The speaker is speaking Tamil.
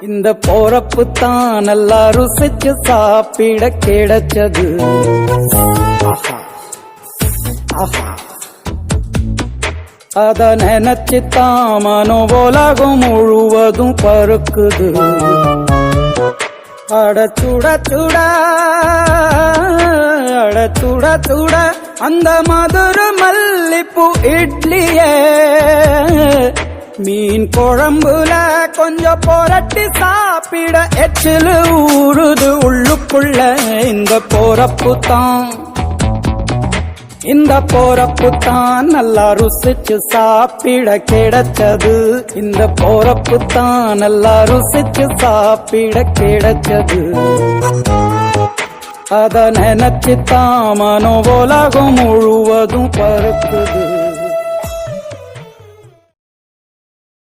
இந்த போறப்பு தான் நல்லா ருசிச்சு சாப்பிட கிடைச்சது. ஆஹா ஆஹா, அத நினைச்சுத்தான் மனோ உலகம் முழுவதும் பருக்குது. அட சுட சுட அட சுட சுட அந்த மதுர மல்லிப்பூ இட்லியே மீன் குழம்புல கொஞ்சம் புரட்டி சாப்பிட எச்சிலு ஊறுது உள்ளுக்குள்ள. இந்த போறப்பு தான் நல்லா ருசிச்சு சாப்பிட கிடைச்சது. இந்த போறப்பு தான் நல்லா ருசிச்சு சாப்பிட கிடைச்சது. அத நினைச்சுத்தான் மனோ உலகம் முழுவதும் பருக்குது.